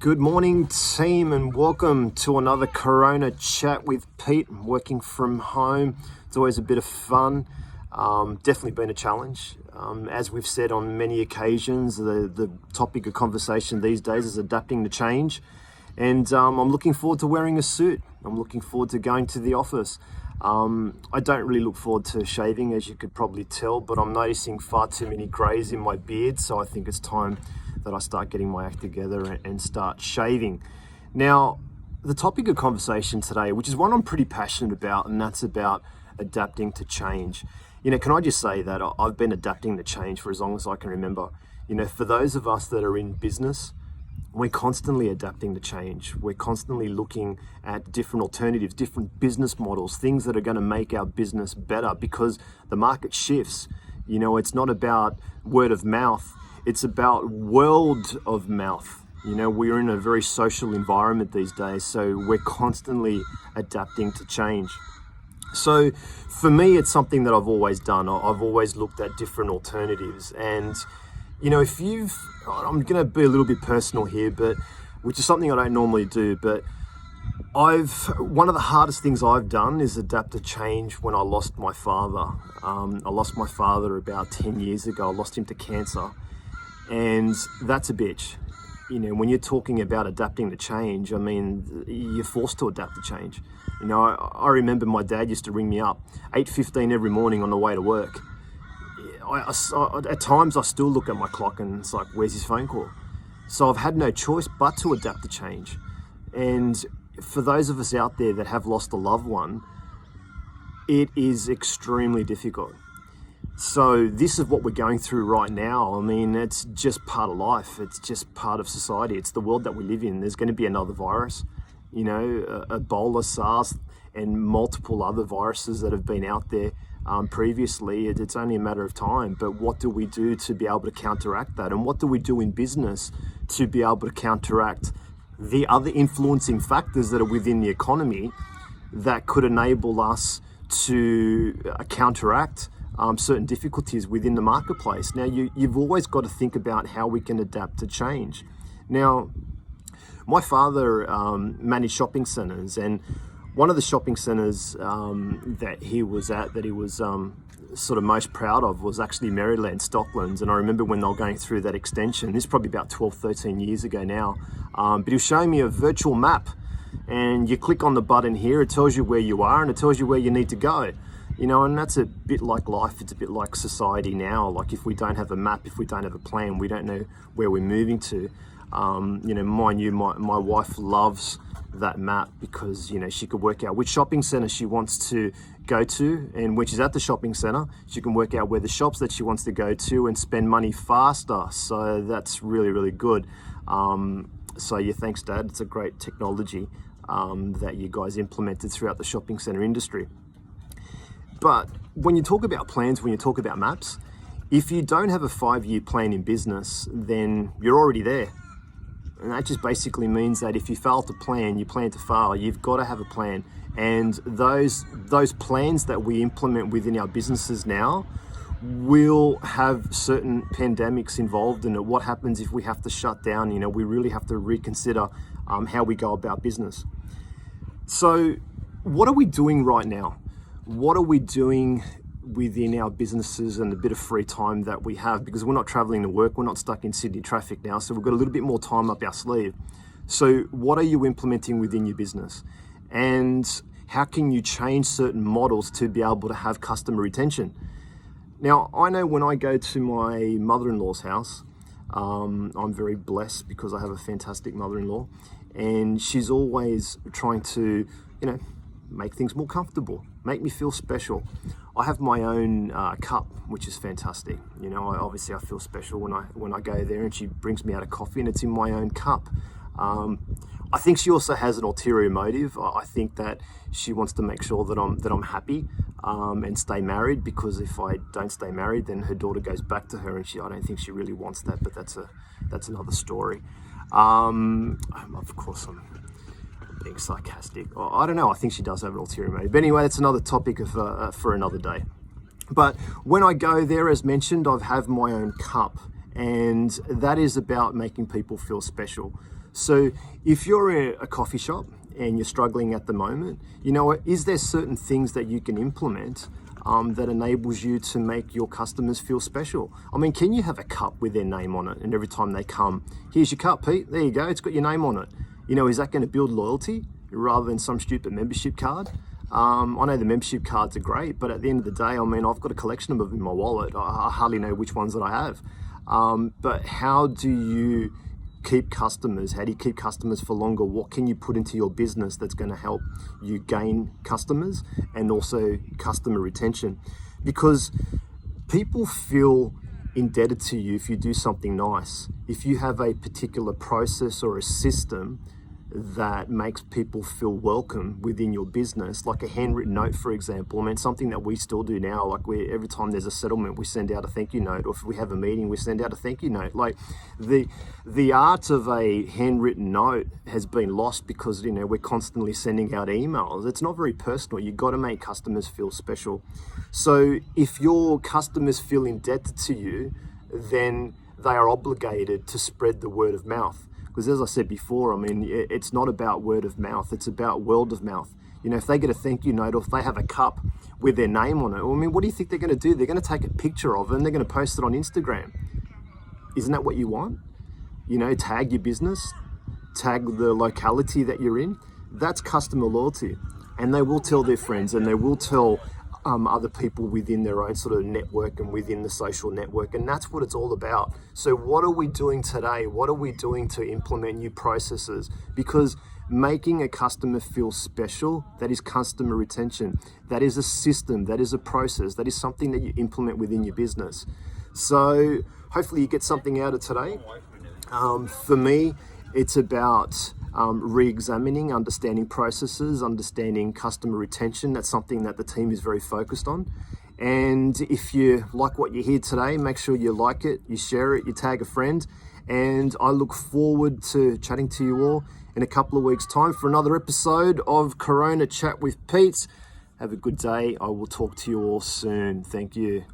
Good morning, team, and welcome to another Corona chat with Pete. I'm working from home. It's always a bit of fun. Definitely been a challenge. As we've said on many occasions, the topic of conversation these days is adapting to change. And I'm looking forward to wearing a suit. I'm looking forward to going to the office. I don't really look forward to shaving, as you could probably tell, but I'm noticing far too many greys in my beard, so I think it's time that I start getting my act together and start shaving. Now, the topic of conversation today, which is one I'm pretty passionate about, and that's about adapting to change. Can I just say that I've been adapting to change for as long as I can remember. For those of us that are in business, we're constantly adapting to change. We're constantly looking at different alternatives, different business models, things that are going to make our business better because the market shifts. It's not about word of mouth. It's about world of mouth. We're in a very social environment these days, so we're constantly adapting to change. So for me, it's something that I've always done. I've always looked at different alternatives. And, I'm going to be a little bit personal here, which is something I don't normally do, but one of the hardest things I've done is adapt to change when I lost my father. I lost my father about 10 years ago. I lost him to cancer. And that's a bitch. When you're talking about adapting to change, you're forced to adapt to change. I remember my dad used to ring me up 8:15 every morning on the way to work. At times I still look at my clock and it's like, where's his phone call? So I've had no choice but to adapt to change. And for those of us out there that have lost a loved one, it is extremely difficult. So this is what we're going through right now. It's just part of life. It's just part of society. It's the world that we live in. There's going to be another virus, Ebola, SARS, and multiple other viruses that have been out there previously. It's only a matter of time. But what do we do to be able to counteract that? And what do we do in business to be able to counteract the other influencing factors that are within the economy that could enable us to counteract certain difficulties within the marketplace? Now, you've always got to think about how we can adapt to change. Now, my father managed shopping centres, and one of the shopping centres that he was at, that he was sort of most proud of, was actually Maryland, Stocklands. And I remember when they were going through that extension, this is probably about 12, 13 years ago now, but he was showing me a virtual map, and you click on the button here, it tells you where you are and it tells you where you need to go. And that's a bit like life. It's a bit like society now. Like if we don't have a map, if we don't have a plan, we don't know where we're moving to. Mind you, my wife loves that map because, she could work out which shopping centre she wants to go to, and when she's at the shopping centre, she can work out where the shops that she wants to go to and spend money faster. So that's really, really good. Thanks, Dad. It's a great technology that you guys implemented throughout the shopping centre industry. But when you talk about plans, when you talk about maps, if you don't have a 5-year plan in business, then you're already there. And that just basically means that if you fail to plan, you plan to fail. You've got to have a plan. And those plans that we implement within our businesses now will have certain pandemics involved in it. What happens if we have to shut down? We really have to reconsider how we go about business. So what are we doing right now? What are we doing within our businesses and the bit of free time that we have? Because we're not traveling to work, we're not stuck in Sydney traffic now, so we've got a little bit more time up our sleeve. So what are you implementing within your business? And how can you change certain models to be able to have customer retention? Now, I know when I go to my mother-in-law's house, I'm very blessed because I have a fantastic mother-in-law, and she's always trying to, make things more comfortable, make me feel special. I have my own cup, which is fantastic. I feel special when I go there and she brings me out a coffee and it's in my own cup. I think she also has an ulterior motive. I think that she wants to make sure that I'm happy and stay married, because if I don't stay married, then her daughter goes back to her, and I don't think she really wants that. But that's another story. Of course, I'm being sarcastic. I don't know. I think she does have an ulterior motive. But anyway, that's another topic for another day. But when I go there, as mentioned, I have my own cup, And that is about making people feel special. So if you're a coffee shop and you're struggling at the moment, you know what, is there certain things that you can implement that enables you to make your customers feel special? I mean, can you have a cup with their name on it, and every time they come, here's your cup, Pete, there you go, it's got your name on it. You know, is that going to build loyalty rather than some stupid membership card? I know the membership cards are great, but at the end of the day, I mean, I've got a collection of them in my wallet. I hardly know which ones that I have. But how do you keep customers? How do you keep customers for longer? What can you put into your business that's going to help you gain customers and also customer retention? Because people feel indebted to you if you do something nice. If you have a particular process or a system that makes people feel welcome within your business, like a handwritten note, for example. I mean, something that we still do now, like every time there's a settlement, we send out a thank you note, or if we have a meeting, we send out a thank you note. Like the art of a handwritten note has been lost because, you know, we're constantly sending out emails. It's not very personal. You've got to make customers feel special. So if your customers feel indebted to you, then they are obligated to spread the word of mouth. Because as I said before, I mean, it's not about word of mouth, it's about word of mouth. You know, if they get a thank you note or if they have a cup with their name on it, well, I mean, what do you think they're going to do? They're going to take a picture of it and they're going to post it on Instagram. Isn't that what you want? You know, tag your business, tag the locality that you're in. That's customer loyalty. And they will tell their friends and they will tell other people within their own sort of network and within the social network. And that's what it's all about. So what are we doing today? What are we doing to implement new processes? Because making a customer feel special, that is customer retention. That is a system, that is a process, that is something that you implement within your business. So hopefully you get something out of today. For me, it's about re-examining, understanding processes, understanding customer retention. That's something that the team is very focused on. And if you like what you hear today, make sure you like it, you share it, you tag a friend. And I look forward to chatting to you all in a couple of weeks' time for another episode of Corona Chat with Pete. Have a good day. I will talk to you all soon. Thank you.